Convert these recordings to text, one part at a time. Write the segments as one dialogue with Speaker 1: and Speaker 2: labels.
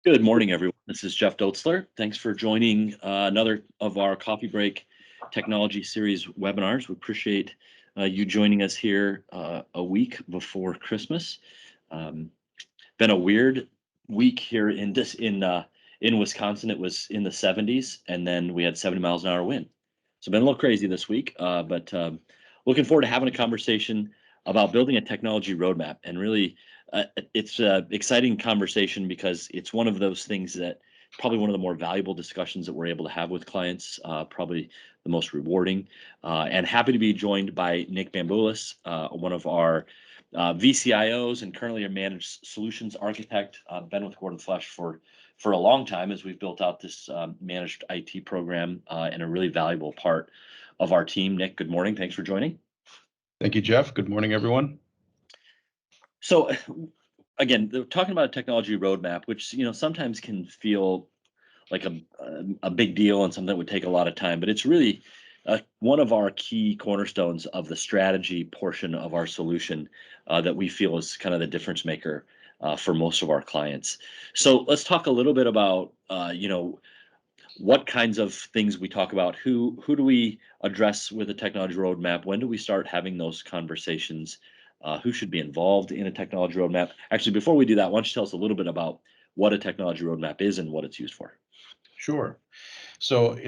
Speaker 1: Good morning, everyone. This is Jeff Dotzler. Thanks for joining another of our Coffee Break Technology Series webinars. We appreciate you joining us here a week before Christmas. Um, Been a weird week here in Wisconsin. It was in the 70s, and then we had 70 miles an hour wind. So been a little crazy this week, but looking forward to having a conversation about building a technology roadmap. And really, it's an exciting conversation because it's one of those things that probably one of the more valuable discussions that we're able to have with clients, probably the most rewarding. And happy to be joined by Nick Bambulas, one of our VCIOs and currently a managed solutions architect. Been with Gordon Flesch for a long time as we've built out this managed IT program and a really valuable part of our team. Nick, good morning. Thanks for joining.
Speaker 2: Thank you, Jeff. Good morning, everyone.
Speaker 1: So again, talking about a technology roadmap, which sometimes can feel like a big deal and something that would take a lot of time, but it's really one of our key cornerstones of the strategy portion of our solution that we feel is kind of the difference maker for most of our clients. So let's talk a little bit about what kinds of things we talk about. Who do we address with a technology roadmap? When do we start having those conversations? Who should be involved in a technology roadmap? Actually, before we do that, why don't you tell us a little bit about what a technology roadmap is and what it's used for?
Speaker 2: Sure. So,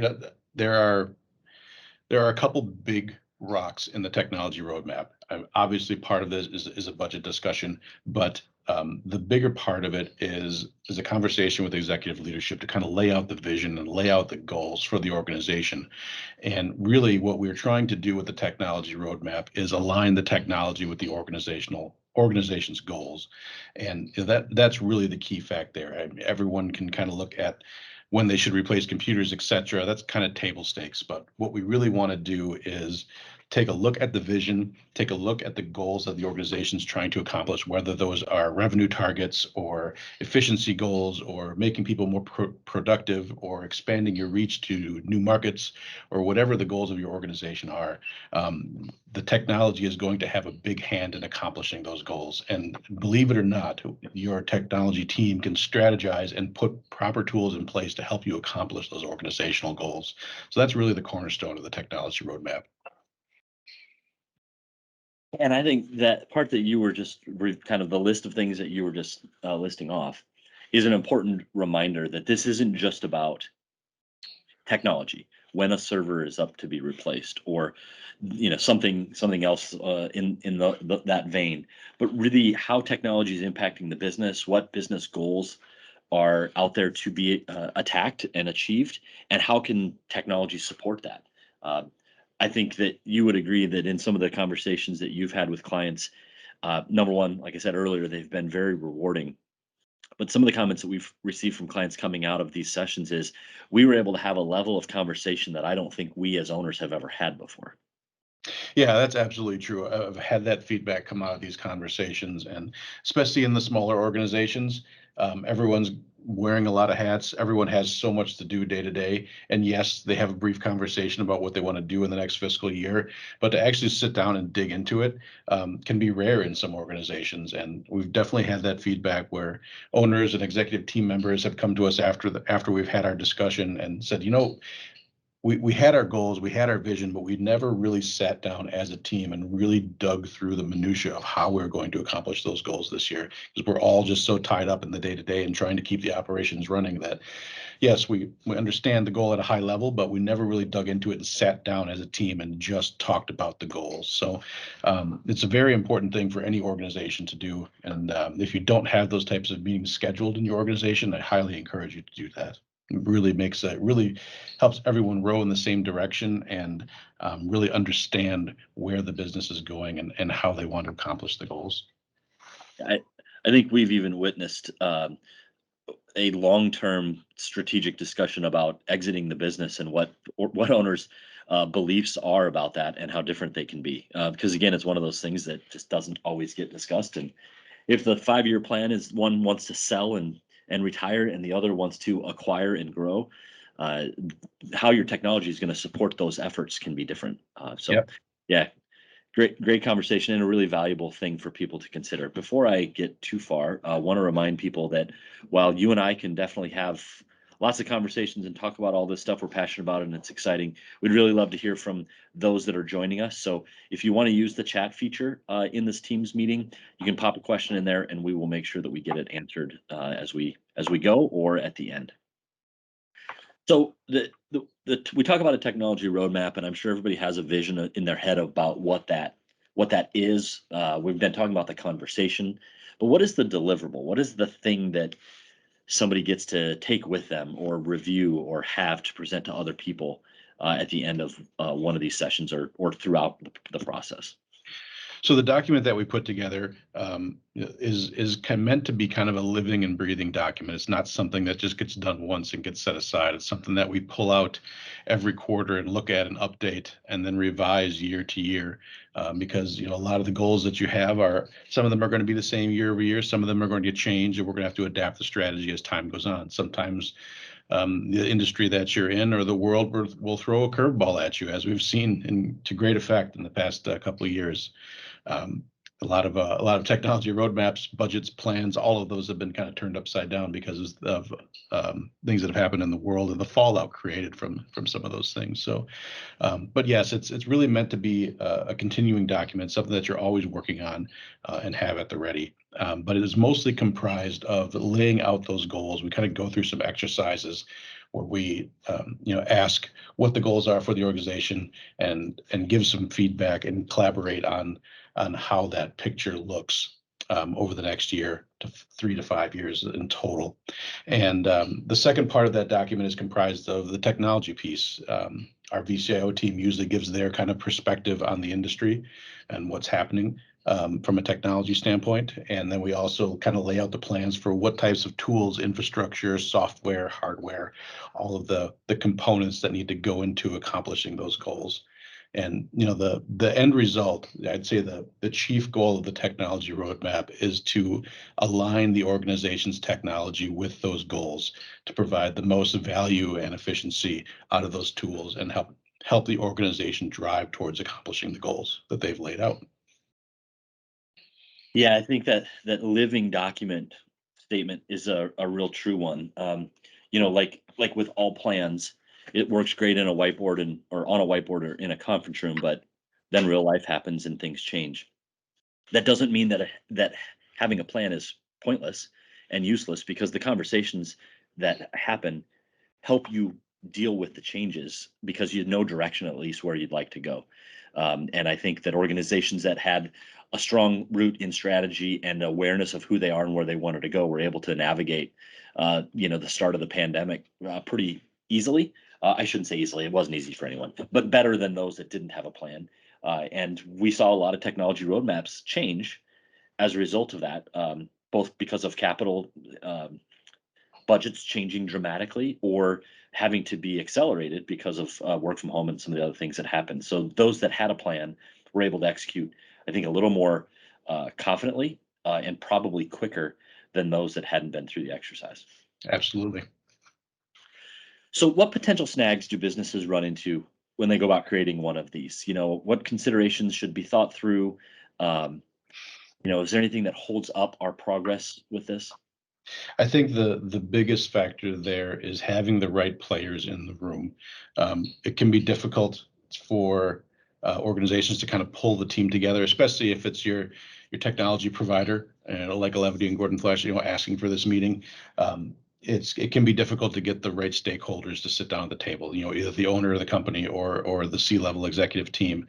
Speaker 2: there are a couple big rocks in the technology roadmap. Obviously, part of this is a budget discussion, but the bigger part of it is a conversation with executive leadership to kind of lay out the vision and lay out the goals for the organization. And really, what we're trying to do with the technology roadmap is align the technology with the organization's goals, and that's really the key fact there. Everyone can kind of look at when they should replace computers, et cetera. That's kind of table stakes. But what we really want to do is take a look at the vision, take a look at the goals that the organization's trying to accomplish, whether those are revenue targets or efficiency goals or making people more productive or expanding your reach to new markets or whatever the goals of your organization are. The technology is going to have a big hand in accomplishing those goals. And believe it or not, your technology team can strategize and put proper tools in place to help you accomplish those organizational goals. So that's really the cornerstone of the technology roadmap.
Speaker 1: And I think that part that you were just kind of the list of things that you were just listing off is an important reminder that this isn't just about technology when a server is up to be replaced or something else in that vein, but really how technology is impacting the business, what business goals are out there to be attacked and achieved, and how can technology support that. uh, I think that you would agree that in some of the conversations that you've had with clients, number one, like I said earlier, they've been very rewarding. But some of the comments that we've received from clients coming out of these sessions is we were able to have a level of conversation that I don't think we as owners have ever had before.
Speaker 2: Yeah, that's absolutely true. I've had that feedback come out of these conversations, and especially in the smaller organizations, everyone's wearing a lot of hats. Everyone has so much to do day to day. And yes, they have a brief conversation about what they want to do in the next fiscal year, but to actually sit down and dig into it can be rare in some organizations. And we've definitely had that feedback where owners and executive team members have come to us after we've had our discussion and said, we had our goals, we had our vision, but we never really sat down as a team and really dug through the minutia of how we're going to accomplish those goals this year, because we're all just so tied up in the day to day and trying to keep the operations running that, yes, we understand the goal at a high level, but we never really dug into it and sat down as a team and just talked about the goals. So it's a very important thing for any organization to do. And if you don't have those types of meetings scheduled in your organization, I highly encourage you to do that. It really helps everyone row in the same direction and really understand where the business is going and how they want to accomplish the goals.
Speaker 1: I, I think we've even witnessed a long-term strategic discussion about exiting the business and what owners' beliefs are about that and how different they can be. Because again, it's one of those things that just doesn't always get discussed. And if the 5-year plan is one wants to sell and retire, and the other wants to acquire and grow, uh, how your technology is going to support those efforts can be different. So,
Speaker 2: Yep.
Speaker 1: yeah, Great conversation and a really valuable thing for people to consider. Before I get too far, I want to remind people that while you and I can definitely have lots of conversations and talk about all this stuff we're passionate about and it's exciting, we'd really love to hear from those that are joining us. So if you want to use the chat feature in this Teams meeting, you can pop a question in there and we will make sure that we get it answered as we go or at the end. So we talk about a technology roadmap, and I'm sure everybody has a vision in their head about what that is. We've been talking about the conversation, but what is the deliverable? What is the thing that somebody gets to take with them or review or have to present to other people at the end of one of these sessions or throughout the process?
Speaker 2: So the document that we put together is meant to be kind of a living and breathing document. It's not something that just gets done once and gets set aside. It's something that we pull out every quarter and look at and update and then revise year to year. Because a lot of the goals that you have some of them are going to be the same year over year. Some of them are going to change, and we're going to have to adapt the strategy as time goes on. Sometimes the industry that you're in or the world will throw a curveball at you, as we've seen to great effect in the past couple of years. A lot of technology roadmaps, budgets, plans, all of those have been kind of turned upside down because of things that have happened in the world and the fallout created from some of those things. So, but yes, it's really meant to be a continuing document, something that you're always working on and have at the ready. But it is mostly comprised of laying out those goals. We kind of go through some exercises where we ask what the goals are for the organization and give some feedback and collaborate on how that picture looks over the next year to 3 to 5 years in total. And the second part of that document is comprised of the technology piece. Our VCIO team usually gives their kind of perspective on the industry and what's happening from a technology standpoint. And then we also kind of lay out the plans for what types of tools, infrastructure, software, hardware, all of the components that need to go into accomplishing those goals. And the end result, I'd say the chief goal of the technology roadmap is to align the organization's technology with those goals to provide the most value and efficiency out of those tools and help the organization drive towards accomplishing the goals that they've laid out.
Speaker 1: Yeah, I think that living document statement is a real true one. Like with all plans, it works great in a whiteboard or on a whiteboard or in a conference room, but then real life happens and things change. That doesn't mean that having a plan is pointless and useless, because the conversations that happen help you deal with the changes because you know direction at least where you'd like to go. And I think that organizations that had a strong root in strategy and awareness of who they are and where they wanted to go were able to navigate, the start of the pandemic pretty easily. I shouldn't say easily; it wasn't easy for anyone, but better than those that didn't have a plan. And we saw a lot of technology roadmaps change as a result of that, both because of capital budgets changing dramatically or having to be accelerated because of work from home and some of the other things that happened. So those that had a plan were able to execute, I think, a little more confidently and probably quicker than those that hadn't been through the exercise.
Speaker 2: Absolutely.
Speaker 1: So what potential snags do businesses run into when they go about creating one of these? What considerations should be thought through? Is there anything that holds up our progress with this?
Speaker 2: I think the biggest factor there is having the right players in the room. It can be difficult for organizations to kind of pull the team together, especially if it's your technology provider, like Elevity and Gordon Flash, asking for this meeting. It can be difficult to get the right stakeholders to sit down at the table, either the owner of the company or the C-level executive team,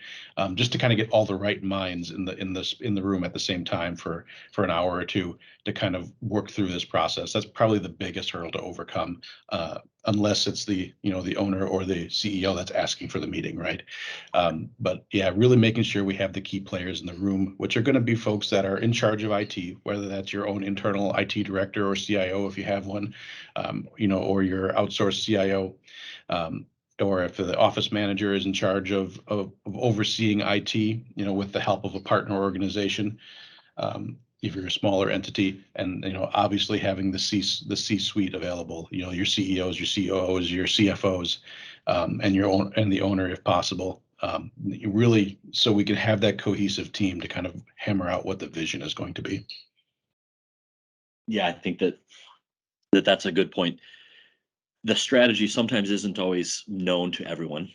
Speaker 2: just to kind of get all the right minds in the room at the same time for an hour or two to kind of work through this process. That's probably the biggest hurdle to overcome, unless it's the owner or the CEO that's asking for the meeting, right? But yeah, really making sure we have the key players in the room, which are going to be folks that are in charge of IT, whether that's your own internal IT director or CIO if you have one, or your outsourced CIO, or if the office manager is in charge of overseeing IT, with the help of a partner organization. If you're a smaller entity, and obviously having the C-suite available, your CEOs, your COOs, your CFOs, and the owner if possible, really, so we can have that cohesive team to kind of hammer out what the vision is going to be.
Speaker 1: Yeah, I think that's a good point. The strategy sometimes isn't always known to everyone,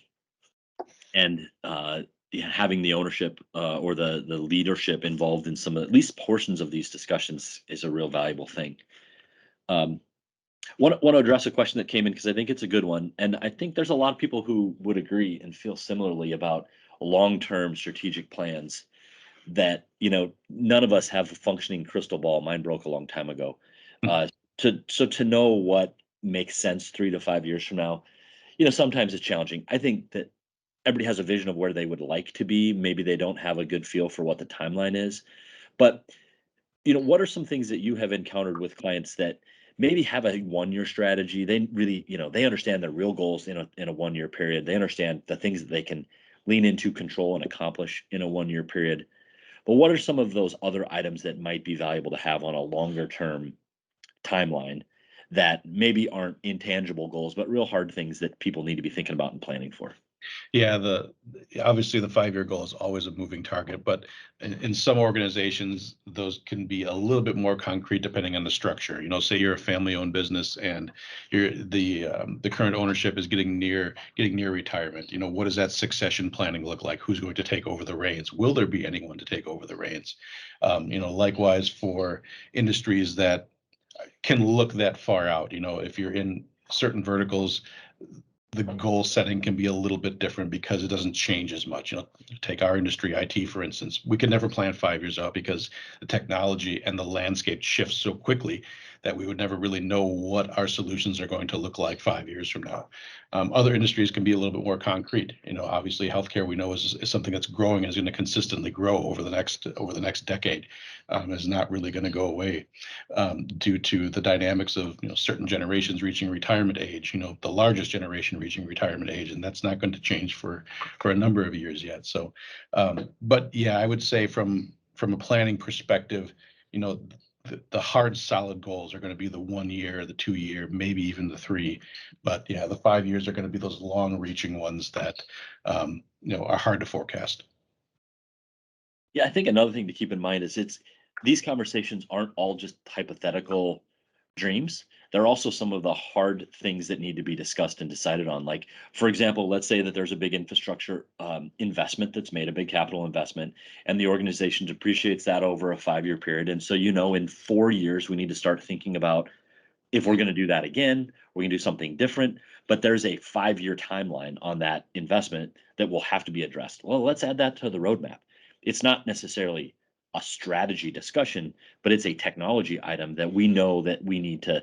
Speaker 1: and yeah, having the ownership or the leadership involved in some at least portions of these discussions is a real valuable thing. Um, want to address a question that came in because I think it's a good one, and I think there's a lot of people who would agree and feel similarly about long-term strategic plans. That none of us have a functioning crystal ball. Mine broke a long time ago. Uh, to know what makes sense 3 to 5 years from now, sometimes it's challenging. I think that everybody has a vision of where they would like to be. Maybe they don't have a good feel for what the timeline is. But, what are some things that you have encountered with clients that maybe have a 1 year strategy? They really, they understand their real goals in a 1 year period. They understand the things that they can lean into, control, and accomplish in a 1 year period. But what are some of those other items that might be valuable to have on a longer term timeline that maybe aren't intangible goals, but real hard things that people need to be thinking about and planning for?
Speaker 2: Yeah, obviously the 5-year goal is always a moving target, but in some organizations, those can be a little bit more concrete depending on the structure. Say you're a family-owned business and the current ownership is getting near retirement. What does that succession planning look like? Who's going to take over the reins? Will there be anyone to take over the reins? Likewise for industries that can look that far out. If you're in certain verticals, the goal setting can be a little bit different because it doesn't change as much. Take our industry, IT, for instance. We can never plan 5 years out because the technology and the landscape shifts so quickly that we would never really know what our solutions are going to look like 5 years from now. Other industries can be a little bit more concrete. Obviously, healthcare we know is something that's growing and is going to consistently grow over the next decade. Is not really going to go away due to the dynamics of certain generations reaching retirement age. The largest generation reaching retirement age, and that's not going to change for a number of years yet. So, but yeah, I would say from a planning perspective, the hard solid goals are going to be the 1 year, the 2 year, maybe even the 3. But yeah, the 5 years are going to be those long reaching ones that are hard to forecast.
Speaker 1: Yeah, I think another thing to keep in mind is these conversations aren't all just hypothetical dreams. They're also some of the hard things that need to be discussed and decided on. Like, for example, let's say that there's a big infrastructure investment that's made, a big capital investment, and the organization depreciates that over a 5 year period. And so, in 4 years, we need to start thinking about if we're going to do that again, we're going to do something different. But there's a 5 year timeline on that investment that will have to be addressed. Well, let's add that to the roadmap. It's not necessarily a strategy discussion, but it's a technology item that we know that we need to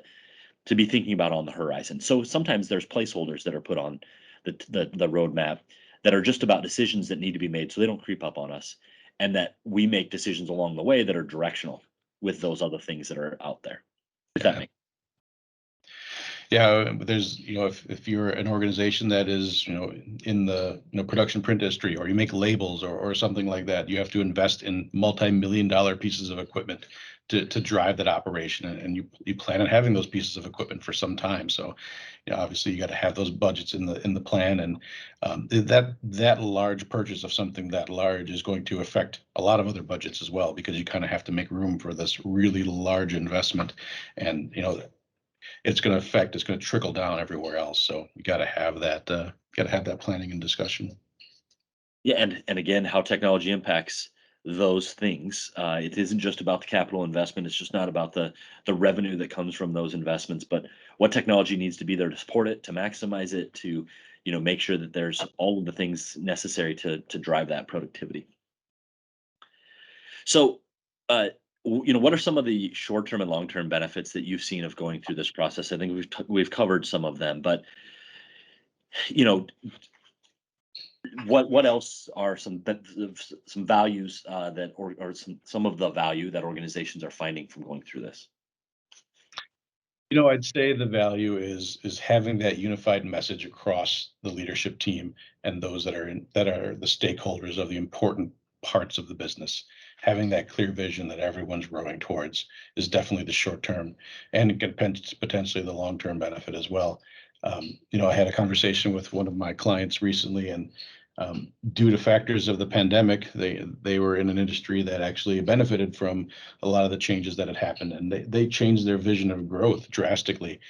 Speaker 1: be thinking about on the horizon. So sometimes there's placeholders that are put on the roadmap that are just about decisions that need to be made so they don't creep up on us, and that we make decisions along the way that are directional with those other things that are out there. If that
Speaker 2: Yeah.
Speaker 1: makes
Speaker 2: Yeah, there's, if you're an organization that is, in the production print industry, or you make labels or something like that, you have to invest in multi-million-dollar pieces of equipment to drive that operation, and you plan on having those pieces of equipment for some time. So, obviously, you got to have those budgets in the plan, and that large purchase of something that large is going to affect a lot of other budgets as well, because you kind of have to make room for this really large investment, and it's going to trickle down everywhere else. So you got to have that planning and discussion.
Speaker 1: Yeah, and again, how technology impacts those things. It isn't just about the capital investment. It's just not about the revenue that comes from those investments, but what technology needs to be there to support it, to maximize it, to make sure that there's all of the things necessary to drive that productivity. So, what are some of the short-term and long-term benefits that you've seen of going through this process? I think we've covered some of them, but you know, what else are some values that or some of the value that organizations are finding from going through this?
Speaker 2: I'd say the value is having that unified message across the leadership team and those that are the stakeholders of the important parts of the business. Having that clear vision that everyone's rowing towards is definitely the short term, and it can potentially the long term benefit as well. I had a conversation with one of my clients recently, and Due to factors of the pandemic, they were in an industry that actually benefited from a lot of the changes that had happened, and they changed their vision of growth drastically.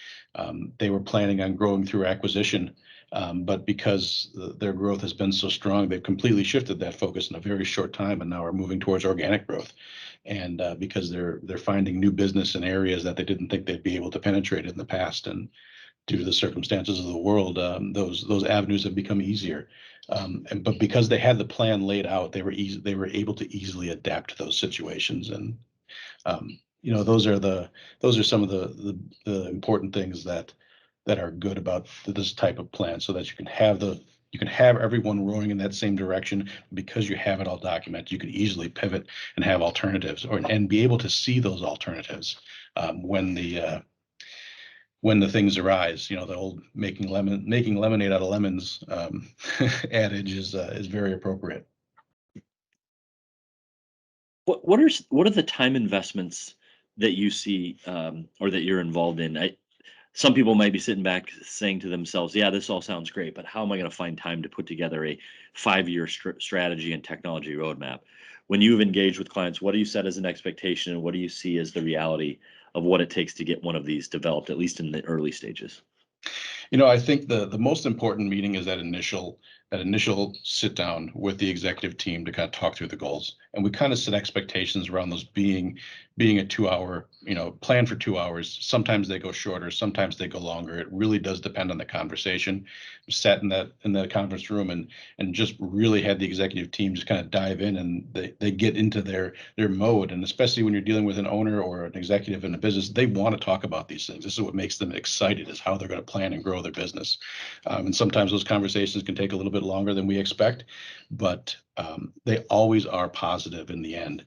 Speaker 2: They were planning on growing through acquisition, but because their growth has been so strong, they've completely shifted that focus in a very short time, and now are moving towards organic growth. And because they're finding new business in areas that they didn't think they'd be able to penetrate in the past, and due to the circumstances of the world, those avenues have become easier. But because they had the plan laid out, they were able to easily adapt to those situations. And those are some of the important things that are good about this type of plan, so that you can have everyone rowing in that same direction. Because you have it all documented, you can easily pivot and have alternatives, and be able to see those alternatives when the things arise. The old making lemonade out of lemons adage is very appropriate.
Speaker 1: What are the time investments that you see, or that you're involved in? Some people might be sitting back saying to themselves, "Yeah, this all sounds great, but how am I going to find time to put together a 5-year strategy and technology roadmap?" When you've engaged with clients, what do you set as an expectation, and what do you see as the reality of what it takes to get one of these developed, at least in the early stages?
Speaker 2: I think the most important meeting is that initial sit down with the executive team to kind of talk through the goals, and we kind of set expectations around those being a 2 hour, plan for 2 hours. Sometimes they go shorter, sometimes they go longer. It really does depend on the conversation. Sat in the conference room, and just really had the executive team just kind of dive in, and they get into their mode. And especially when you're dealing with an owner or an executive in a business, they want to talk about these things. This is what makes them excited, is how they're going to plan and grow their business. And sometimes those conversations can take a little bit longer than we expect, but they always are positive in the end.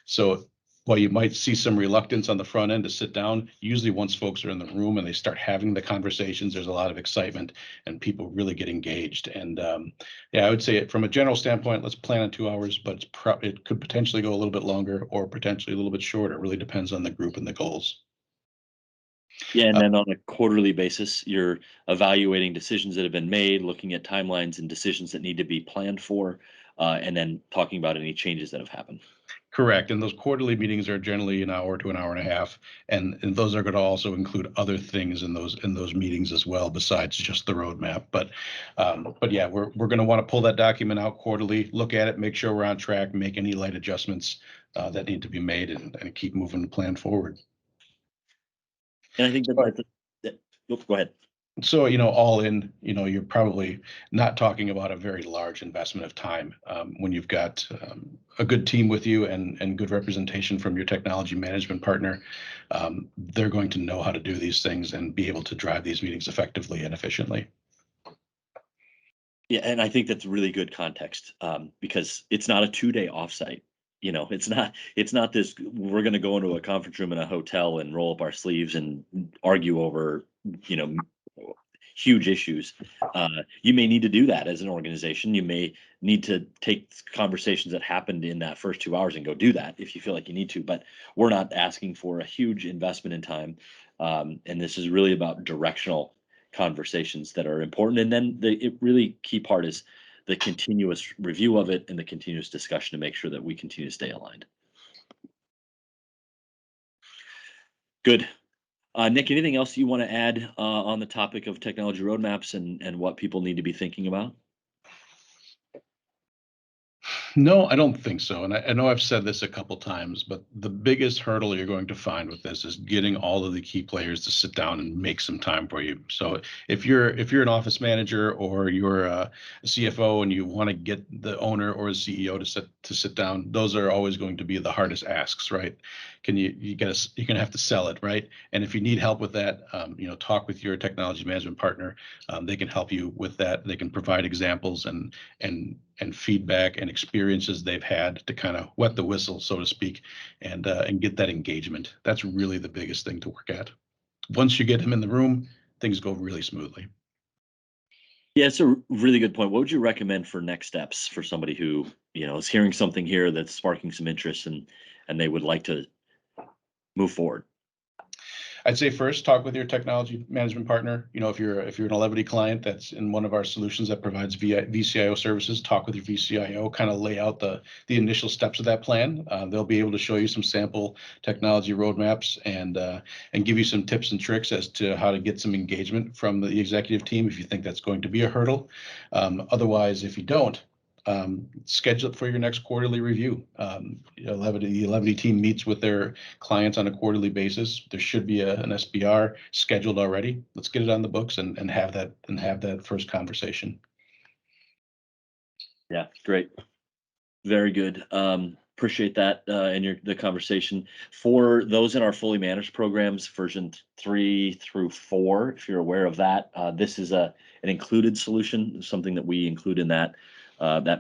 Speaker 2: So while you might see some reluctance on the front end to sit down, usually once folks are in the room and they start having the conversations, there's a lot of excitement, and people really get engaged. And yeah, I would say from a general standpoint, let's plan on 2 hours, but it could potentially go a little bit longer, or potentially a little bit shorter. It really depends on the group and the goals.
Speaker 1: Yeah, and
Speaker 2: Uh,
Speaker 1: then on a quarterly basis, you're evaluating decisions that have been made, looking at timelines and decisions that need to be planned for, and then talking about any changes that have happened.
Speaker 2: Correct. And those quarterly meetings are generally an hour to an hour and a half. And those are going to also include other things in those meetings as well, besides just the roadmap. But yeah, we're going to want to pull that document out quarterly, look at it, make sure we're on track, make any light adjustments that need to be made, and keep moving the plan forward.
Speaker 1: And I think go ahead.
Speaker 2: So, all in, you're probably not talking about a very large investment of time, when you've got a good team with you, and good representation from your technology management partner. They're going to know how to do these things and be able to drive these meetings effectively and efficiently.
Speaker 1: Yeah, and I think that's really good context, because it's not a 2-day offsite. It's not this. We're going to go into a conference room in a hotel and roll up our sleeves and argue over, you know, huge issues. You may need to do that as an organization. You may need to take conversations that happened in that first 2 hours and go do that if you feel like you need to. But we're not asking for a huge investment in time, and this is really about directional conversations that are important. And then it really key part is the continuous review of it and the continuous discussion to make sure that we continue to stay aligned. Good. Nick, anything else you want to add on the topic of technology roadmaps and what people need to be thinking about?
Speaker 2: No, I don't think so. And I know I've said this a couple times, but the biggest hurdle you're going to find with this is getting all of the key players to sit down and make some time for you. So if you're an office manager, or you're a CFO, and you want to get the owner or the CEO to sit down, those are always going to be the hardest asks, right? You're gonna have to sell it, right? And if you need help with that, talk with your technology management partner. They can help you with that. They can provide examples and feedback and experiences they've had to kind of wet the whistle, so to speak, and get that engagement. That's really the biggest thing to work at. Once you get them in the room, things go really smoothly.
Speaker 1: Yeah, it's a really good point. What would you recommend for next steps for somebody who, is hearing something here that's sparking some interest, and they would like to move forward?
Speaker 2: I'd say first talk with your technology management partner. You know, if you're an Elevity client that's in one of our solutions that provides VCIO services, talk with your VCIO, kind of lay out the initial steps of that plan. They'll be able to show you some sample technology roadmaps and give you some tips and tricks as to how to get some engagement from the executive team if you think that's going to be a hurdle. Otherwise, if you don't, schedule it for your next quarterly review. The Elevity team meets with their clients on a quarterly basis. There should be an SBR scheduled already. Let's get it on the books and have that first conversation.
Speaker 1: Yeah, great. Very good. Appreciate that and the conversation. For those in our fully managed programs, version 3 through 4, if you're aware of that, this is an included solution, something that we include in that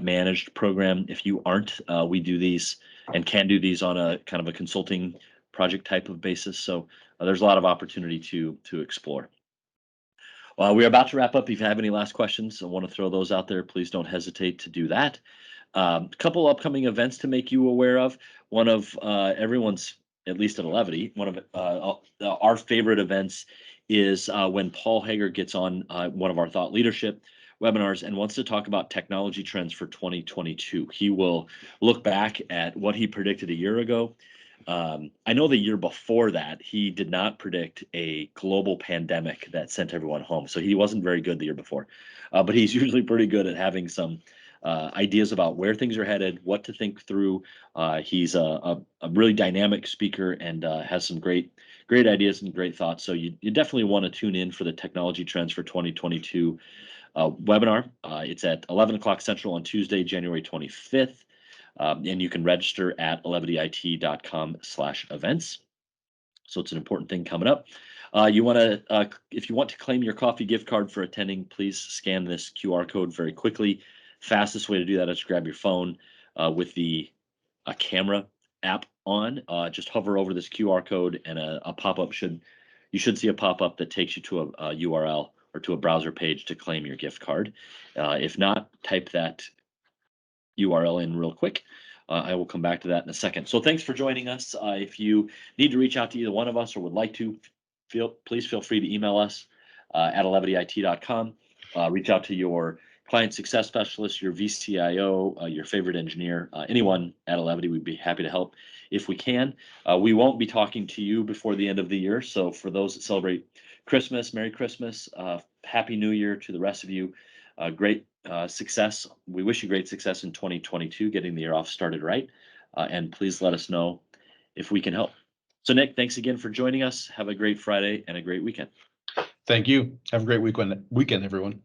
Speaker 1: managed program. If you aren't, we do these and can do these on a kind of a consulting project type of basis. So there's a lot of opportunity to explore. We're about to wrap up. If you have any last questions, I want to throw those out there. Please don't hesitate to do that. A couple upcoming events to make you aware of. One of everyone's, at least at Elevity, one of our favorite events is when Paul Hager gets on one of our thought leadership webinars and wants to talk about technology trends for 2022. He will look back at what he predicted a year ago. I know the year before that, he did not predict a global pandemic that sent everyone home. So he wasn't very good the year before, but he's usually pretty good at having some ideas about where things are headed, what to think through. He's a really dynamic speaker and has some great ideas and great thoughts. So you definitely want to tune in for the technology trends for 2022 webinar. It's at 11 o'clock Central on Tuesday, January 25th. And you can register at elevityit.com/events. So it's an important thing coming up. If you want to claim your coffee gift card for attending, please scan this QR code very quickly. Fastest way to do that is grab your phone with the camera app on. Just hover over this QR code and a pop-up you should see a pop-up that takes you to a URL or to a browser page to claim your gift card. If not, type that URL in real quick. I will come back to that in a second. So thanks for joining us. If you need to reach out to either one of us or would like to, please feel free to email us at elevityit.com. Reach out to your client success specialist, your VCIO, your favorite engineer, anyone at Elevity. We'd be happy to help if we can. We won't be talking to you before the end of the year. So for those that celebrate Christmas, Merry Christmas, Happy New Year to the rest of you. Great success. We wish you great success in 2022, getting the year off started right. And please let us know if we can help. So Nick, thanks again for joining us. Have a great Friday and a great weekend.
Speaker 2: Thank you. Have a great weekend, everyone.